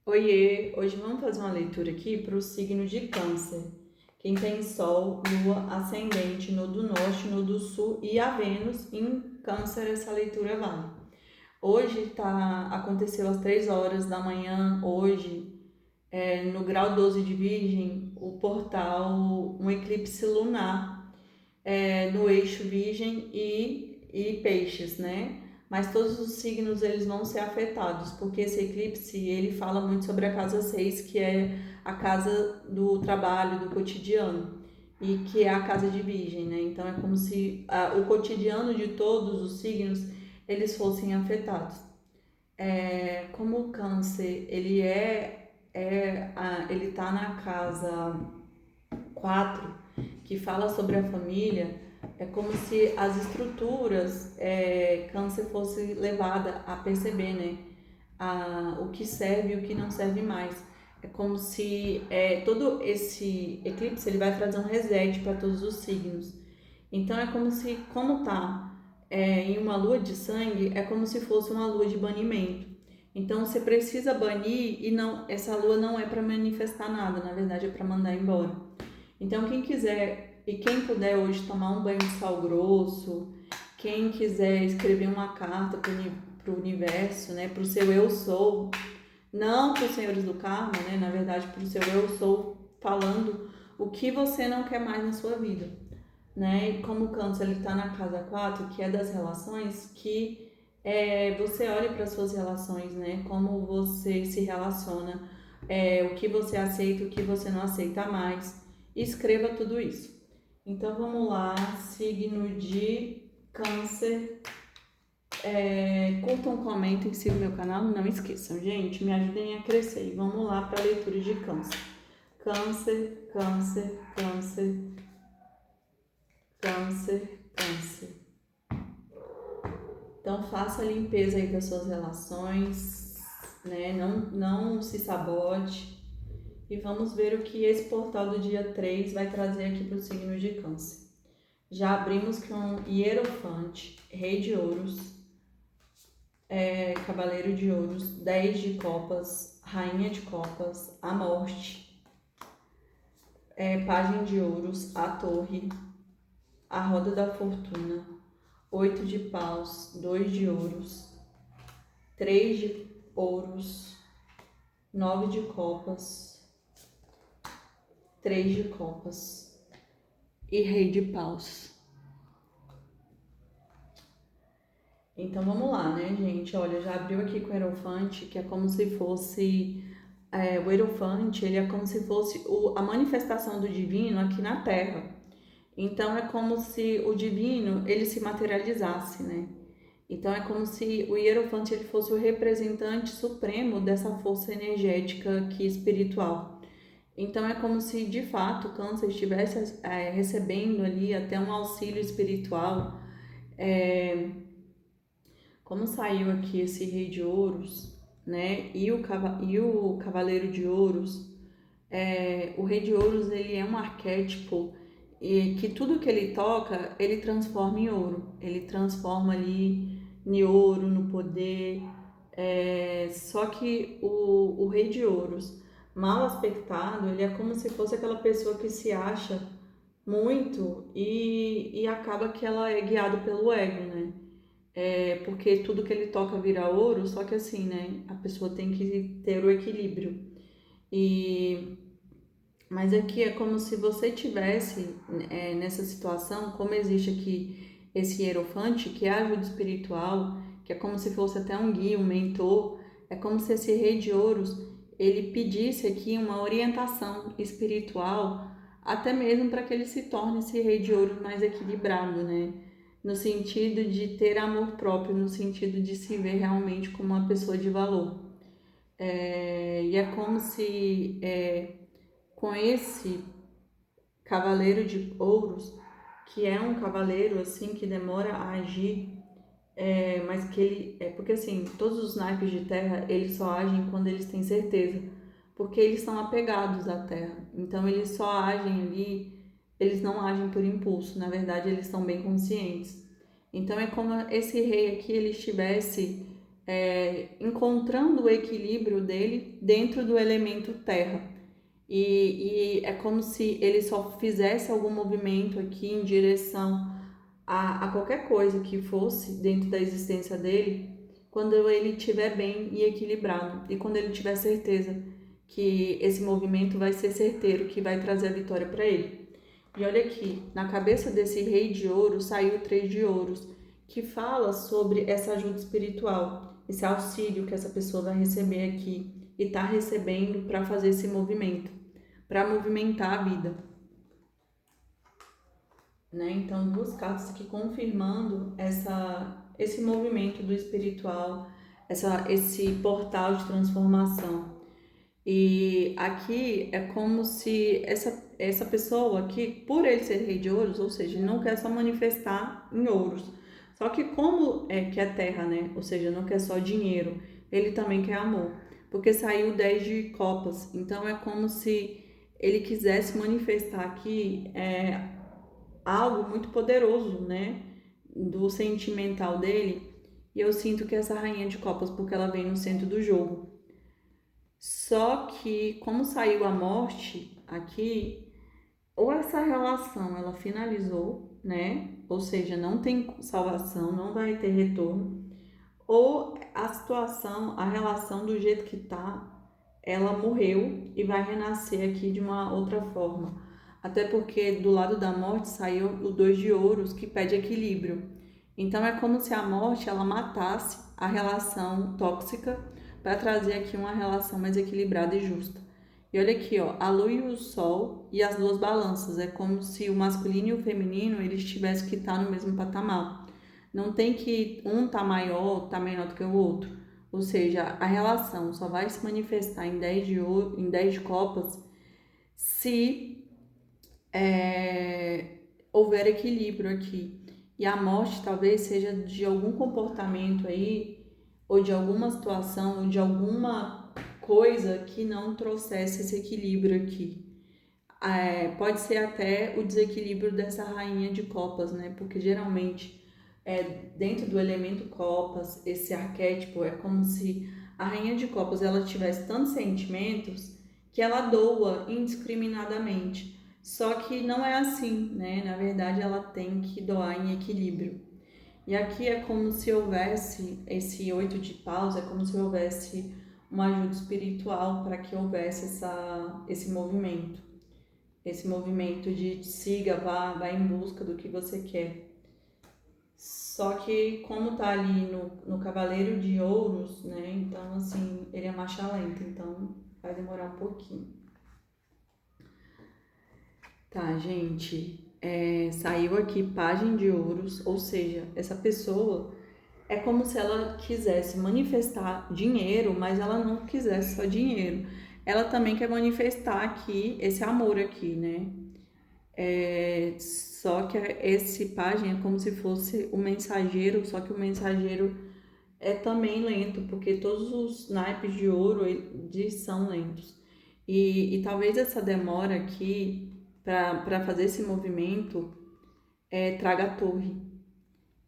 Oiê, hoje vamos fazer uma leitura aqui para o signo de Câncer. Quem tem Sol, Lua, Ascendente no do Norte, no do Sul e a Vênus em Câncer, essa leitura vale. Hoje aconteceu às 3 horas da manhã, hoje, no grau 12 de Virgem, o portal, um eclipse lunar no eixo Virgem e Peixes, né? Mas todos os signos eles vão ser afetados, porque esse eclipse ele fala muito sobre a casa 6, que é a casa do trabalho, do cotidiano, e que é a casa de Virgem, né? Então é como se o cotidiano de todos os signos eles fossem afetados. Como o Câncer ele tá na casa 4, que fala sobre a família, é como se as estruturas Câncer fosse levada a perceber, né? O que serve e o que não serve mais. É como se todo esse eclipse ele vai trazer um reset para todos os signos. Então é como se, como tá em uma lua de sangue, é como se fosse uma lua de banimento. Então você precisa banir e não, essa lua não é para manifestar nada, na verdade é para mandar embora. Então, quem quiser e quem puder hoje tomar um banho de sal grosso, quem quiser escrever uma carta para o universo, né, para o seu eu sou, não para os senhores do karma, né, na verdade para o seu eu sou, falando o que você não quer mais na sua vida, né? E como o Câncer está na casa 4, que é das relações, que você olhe para as suas relações, né? Como você se relaciona, o que você aceita, o que você não aceita mais. Escreva tudo isso. Então vamos lá, signo de Câncer. Curtam, comentem, sigam meu canal. Não esqueçam, gente, me ajudem a crescer. E vamos lá para a leitura de Câncer. Câncer, Câncer, Câncer, Câncer, Câncer. Então faça a limpeza aí das suas relações, né? Não se sabote. E vamos ver o que esse portal do dia 3 vai trazer aqui para o signo de Câncer. Já abrimos com Hierofante, Rei de Ouros, Cavaleiro de Ouros, 10 de Copas, Rainha de Copas, a Morte, Pajem de Ouros, a Torre, a Roda da Fortuna, 8 de Paus, 2 de Ouros, 3 de Ouros, 9 de Copas, 3 de Copas e Rei de Paus. Então vamos lá, né, gente? Olha, já abriu aqui com o Hierofante, que é como se fosse. O Hierofante, ele é como se fosse a manifestação do divino aqui na Terra. Então é como se o divino ele se materializasse, né? Então é como se o Hierofante ele fosse o representante supremo dessa força energética aqui espiritual. Então é como se de fato o Câncer estivesse recebendo ali até um auxílio espiritual. Como saiu aqui esse Rei de Ouros, né? E o Cavaleiro de Ouros, o Rei de Ouros ele é um arquétipo e que tudo que ele toca ele transforma em ouro. Ele transforma ali em ouro, no poder. Só que o Rei de Ouros, mal aspectado, ele é como se fosse aquela pessoa que se acha muito e acaba que ela é guiada pelo ego, né? Porque tudo que ele toca vira ouro, só que assim, né? A pessoa tem que ter o equilíbrio. E mas aqui é como se você tivesse nessa situação, como existe aqui esse hierofante, que é a ajuda espiritual, que é como se fosse até um guia, um mentor, é como se esse rei de ouros, ele pedisse aqui uma orientação espiritual, até mesmo para que ele se torne esse rei de ouros mais equilibrado, né? No sentido de ter amor próprio, no sentido de se ver realmente como uma pessoa de valor. E é como se com esse cavaleiro de ouros, que é um cavaleiro assim que demora a agir, mas que ele porque assim todos os naipes de terra eles só agem quando eles têm certeza, porque eles são apegados à terra, então eles só agem ali, eles não agem por impulso, na verdade eles estão bem conscientes. Então é como esse rei aqui ele estivesse encontrando o equilíbrio dele dentro do elemento terra. E é como se ele só fizesse algum movimento aqui em direção a qualquer coisa que fosse dentro da existência dele, quando ele estiver bem e equilibrado, e quando ele tiver certeza que esse movimento vai ser certeiro, que vai trazer a vitória para ele. E olha aqui, na cabeça desse rei de ouro saiu o 3 de ouros, que fala sobre essa ajuda espiritual, esse auxílio que essa pessoa vai receber aqui e está recebendo para fazer esse movimento, para movimentar a vida. Né? Então, duas cartas aqui confirmando esse movimento do espiritual, esse portal de transformação. E aqui é como se essa pessoa aqui, por ele ser rei de ouros, ou seja, ele não quer só manifestar em ouros. Só que como que é terra, né? Ou seja, não quer só dinheiro, ele também quer amor. Porque saiu 10 de copas. Então é como se ele quisesse manifestar aqui algo muito poderoso, né? Do sentimental dele. E eu sinto que essa rainha de copas, porque ela vem no centro do jogo. Só que, como saiu a morte aqui, ou essa relação ela finalizou, né? Ou seja, não tem salvação, não vai ter retorno, ou a situação, a relação do jeito que tá, ela morreu e vai renascer aqui de uma outra forma. Até porque do lado da morte saiu o 2 de ouros, que pede equilíbrio. Então é como se a morte ela matasse a relação tóxica para trazer aqui uma relação mais equilibrada e justa. E olha aqui, ó, a lua e o sol e as duas balanças. É como se o masculino e o feminino eles tivessem que estar no mesmo patamar. Não tem que um tá maior, tá menor do que o outro. Ou seja, a relação só vai se manifestar em 10 de ouro, em 10 de copas se houver equilíbrio aqui. E a morte talvez seja de algum comportamento aí, ou de alguma situação, ou de alguma coisa que não trouxesse esse equilíbrio aqui. Pode ser até o desequilíbrio dessa rainha de copas, né? Porque geralmente, dentro do elemento copas, esse arquétipo é como se a rainha de copas ela tivesse tantos sentimentos que ela doa indiscriminadamente. Só que não é assim, né? Na verdade, ela tem que doar em equilíbrio. E aqui é como se houvesse esse 8 de paus, é como se houvesse uma ajuda espiritual para que houvesse esse movimento. Esse movimento de siga, vá em busca do que você quer. Só que como tá ali no Cavaleiro de Ouros, né? Então, assim, ele é marcha lenta, então vai demorar um pouquinho. Tá, gente, saiu aqui Pajem de Ouros, ou seja, essa pessoa é como se ela quisesse manifestar dinheiro, mas ela não quisesse só dinheiro. Ela também quer manifestar aqui esse amor aqui, né? Só que esse pajem é como se fosse o mensageiro, só que o mensageiro é também lento, porque todos os naipes de ouro são lentos. E talvez essa demora aqui para fazer esse movimento traga a torre.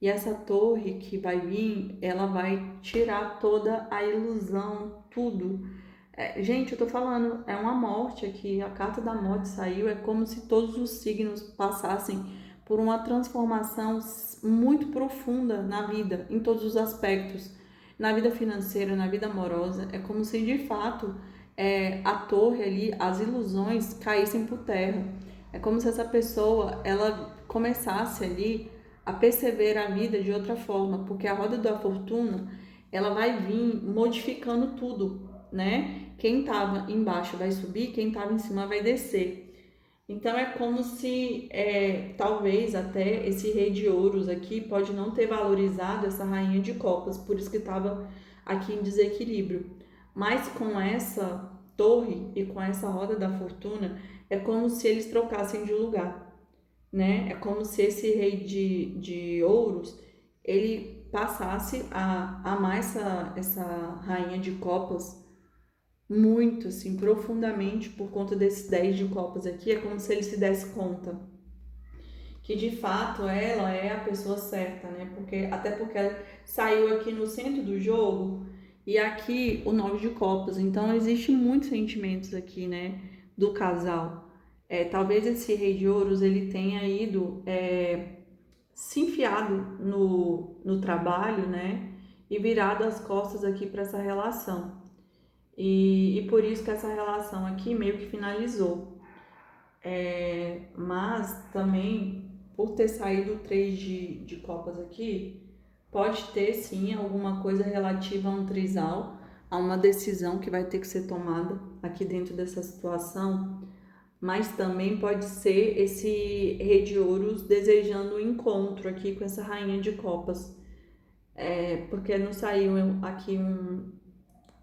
E essa torre que vai vir, ela vai tirar toda a ilusão, tudo. Gente, eu tô falando, é uma morte aqui, a carta da morte saiu, é como se todos os signos passassem por uma transformação muito profunda na vida, em todos os aspectos. Na vida financeira, na vida amorosa, é como se de fato a torre ali, as ilusões caíssem por terra. É como se essa pessoa, ela começasse ali a perceber a vida de outra forma, porque a roda da fortuna, ela vai vir modificando tudo, né? Quem estava embaixo vai subir, quem estava em cima vai descer. Então é como se talvez até esse rei de ouros aqui pode não ter valorizado essa rainha de copas, por isso que estava aqui em desequilíbrio. Mas com essa torre e com essa roda da fortuna, é como se eles trocassem de lugar, né? É como se esse rei de ouros, ele passasse a amar essa rainha de copas muito, assim, profundamente por conta desses 10 de copas aqui. É como se ele se desse conta que de fato ela é a pessoa certa, né? Até porque ela saiu aqui no centro do jogo e aqui o 9 de copas. Então existe muitos sentimentos aqui, né? Do casal. Talvez esse rei de ouros ele tenha ido se enfiado no trabalho, né? E virado as costas aqui para essa relação. E por isso que essa relação aqui meio que finalizou. Mas também, por ter saído o 3 de copas aqui, pode ter sim alguma coisa relativa a um trisal, a uma decisão que vai ter que ser tomada aqui dentro dessa situação, mas também pode ser esse rei de ouros desejando um encontro aqui com essa rainha de copas, porque não saiu aqui um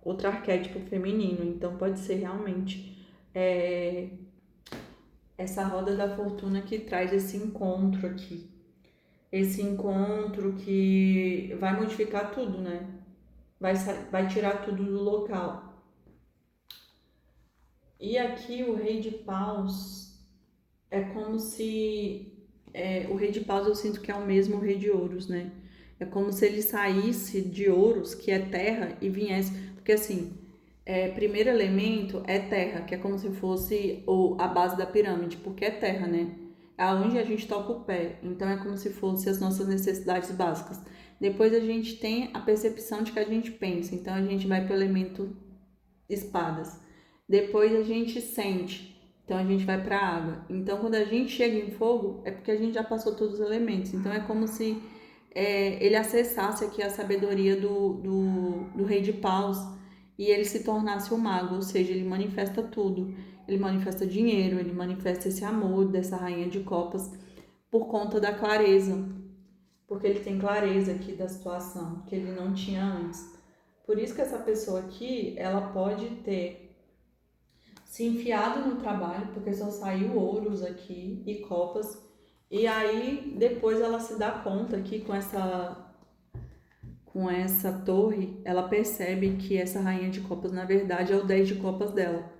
outro arquétipo feminino, então pode ser realmente essa roda da fortuna que traz esse encontro aqui. Esse encontro que vai modificar tudo, né? Vai tirar tudo do local. E aqui o rei de paus é como se... o rei de paus eu sinto que é o mesmo rei de ouros, né? É como se ele saísse de ouros, que é terra, e viesse... Porque assim, primeiro elemento é terra, que é como se fosse a base da pirâmide, porque é terra, né? É onde a gente toca o pé. Então é como se fosse as nossas necessidades básicas. Depois a gente tem a percepção de que a gente pensa. Então a gente vai para o elemento espadas. Depois a gente sente. Então a gente vai para a água. Então quando a gente chega em fogo, é porque a gente já passou todos os elementos. Então é como se ele acessasse aqui a sabedoria do rei de paus e ele se tornasse o mago, ou seja, ele manifesta tudo. Ele manifesta dinheiro, ele manifesta esse amor dessa rainha de copas por conta da clareza, porque ele tem clareza aqui da situação que ele não tinha antes. Por isso que essa pessoa aqui, ela pode ter se enfiado no trabalho, porque só saiu ouros aqui e copas, e aí depois ela se dá conta aqui com essa torre, ela percebe que essa rainha de copas, na verdade, é o 10 de copas dela,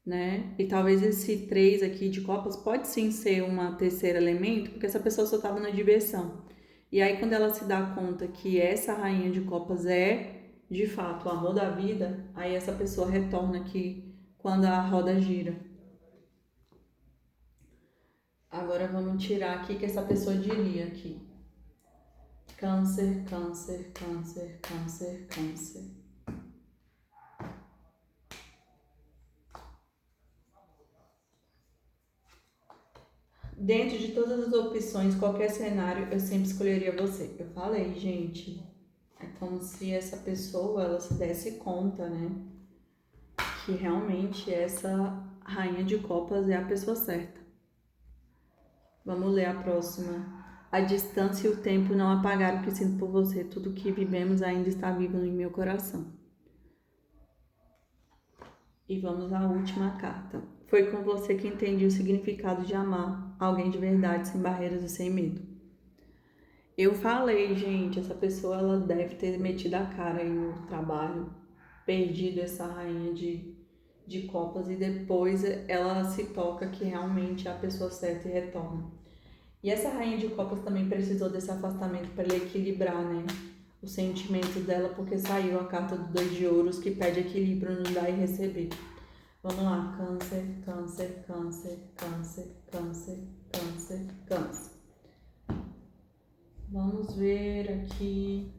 né? E talvez esse 3 aqui de copas pode sim ser uma terceiro elemento, porque essa pessoa só estava na diversão. E aí, quando ela se dá conta que essa rainha de copas é, de fato, o amor da vida, aí essa pessoa retorna aqui quando a roda gira. Agora vamos tirar aqui que essa pessoa diria aqui. Câncer, câncer, câncer, câncer, câncer. Dentro de todas as opções, qualquer cenário, eu sempre escolheria você. Eu falei, gente, é como se essa pessoa, ela se desse conta, né? Que realmente essa rainha de copas é a pessoa certa. Vamos ler a próxima. A distância e o tempo não apagaram o que sinto por você. Tudo que vivemos ainda está vivo em meu coração. E vamos à última carta. Foi com você que entendi o significado de amar alguém de verdade, sem barreiras e sem medo. Eu falei, gente, essa pessoa ela deve ter metido a cara aí no trabalho, perdido essa rainha de copas e depois ela se toca que realmente é a pessoa certa e retorna. E essa rainha de copas também precisou desse afastamento para ele equilibrar, né? Os sentimentos dela, porque saiu a carta do 2 de ouros que pede equilíbrio no dar e receber. Vamos lá, câncer, câncer, câncer, câncer, câncer, câncer, câncer. Vamos ver aqui.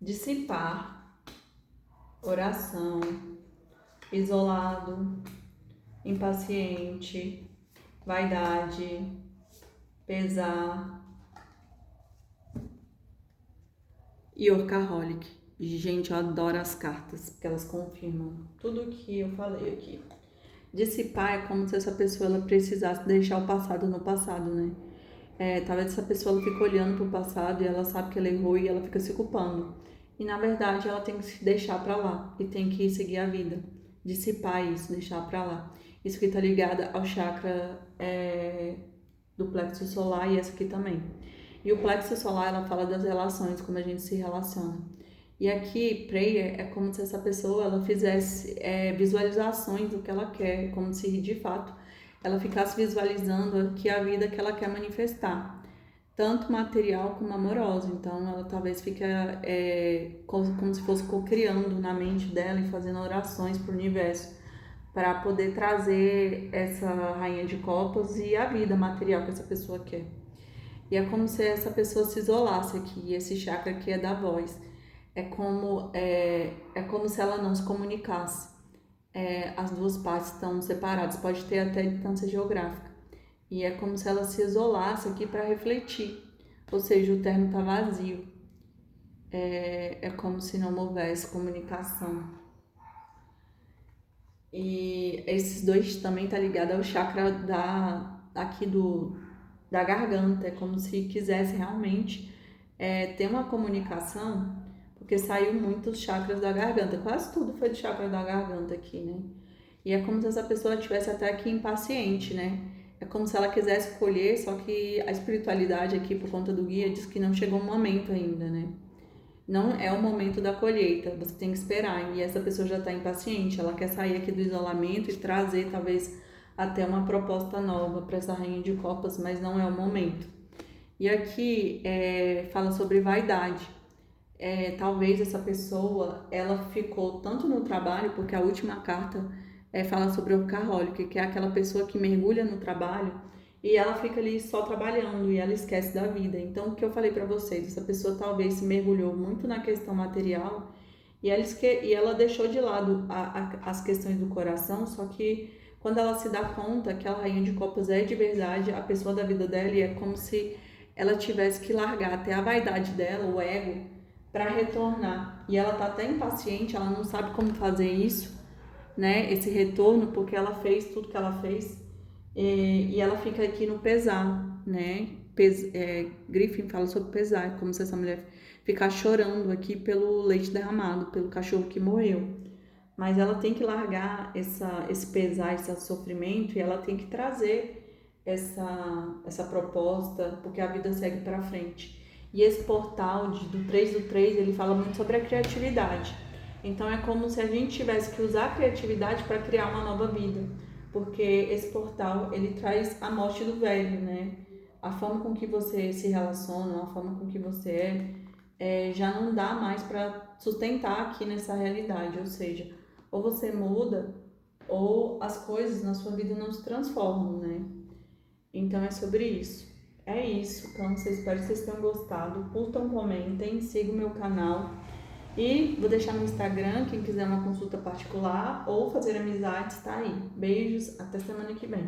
Dissipar, oração, isolado, impaciente, vaidade, pesar e workaholic. Gente, eu adoro as cartas, porque elas confirmam tudo o que eu falei aqui. Dissipar é como se essa pessoa ela precisasse deixar o passado no passado, né? Talvez essa pessoa ela fica olhando pro passado e ela sabe que ela errou e ela fica se culpando. E na verdade ela tem que se deixar pra lá e tem que seguir a vida. Dissipar isso, deixar pra lá. Isso que tá ligada ao chakra do plexo solar e essa aqui também. E o plexo solar ela fala das relações, como a gente se relaciona. E aqui, prayer é como se essa pessoa ela fizesse visualizações do que ela quer, como se de fato ela ficasse visualizando aqui a vida que ela quer manifestar, tanto material como amorosa. Então, ela talvez fique como se fosse co-criando na mente dela e fazendo orações para o universo, para poder trazer essa rainha de copas e a vida material que essa pessoa quer. E é como se essa pessoa se isolasse aqui, esse chakra aqui é da voz. É como se ela não se comunicasse. As duas partes estão separadas, pode ter até distância geográfica. E é como se ela se isolasse aqui para refletir, ou seja, o terno está vazio. É como se não houvesse comunicação. E esses dois também tá ligado ao chakra da garganta, é como se quisesse realmente ter uma comunicação, porque saiu muito os chakras da garganta, quase tudo foi do chakra da garganta aqui, né? E é como se essa pessoa estivesse até aqui impaciente, né? É como se ela quisesse colher, só que a espiritualidade aqui, por conta do guia, diz que não chegou o momento ainda, né? Não é o momento da colheita, você tem que esperar. E essa pessoa já está impaciente, ela quer sair aqui do isolamento e trazer talvez até uma proposta nova para essa rainha de copas, mas não é o momento. E aqui fala sobre vaidade. Talvez essa pessoa ela ficou tanto no trabalho, porque a última carta fala sobre o workaholic, que é aquela pessoa que mergulha no trabalho e ela fica ali só trabalhando e ela esquece da vida. Então, o que eu falei para vocês, essa pessoa talvez se mergulhou muito na questão material e ela deixou de lado as questões do coração, só que quando ela se dá conta que a rainha de copas é de verdade a pessoa da vida dela, e é como se ela tivesse que largar até a vaidade dela, o ego, para retornar. E ela tá até impaciente, ela não sabe como fazer isso, né? Esse retorno, porque ela fez tudo que ela fez e ela fica aqui no pesar, né? Griffin fala sobre pesar, como se essa mulher ficasse chorando aqui pelo leite derramado, pelo cachorro que morreu. Mas ela tem que largar esse pesar, esse sofrimento, e ela tem que trazer essa proposta, porque a vida segue para frente. E esse portal do 3 do 3, ele fala muito sobre a criatividade. Então é como se a gente tivesse que usar a criatividade para criar uma nova vida, porque esse portal ele traz a morte do velho, né? A forma com que você se relaciona, a forma com que você já não dá mais para sustentar aqui nessa realidade, ou seja, ou você muda ou as coisas na sua vida não se transformam, né? Então é sobre isso. É isso, Câncer. Espero que vocês tenham gostado. Curtam, comentem, sigam o meu canal. E vou deixar no Instagram, quem quiser uma consulta particular ou fazer amizades, tá aí. Beijos, até semana que vem.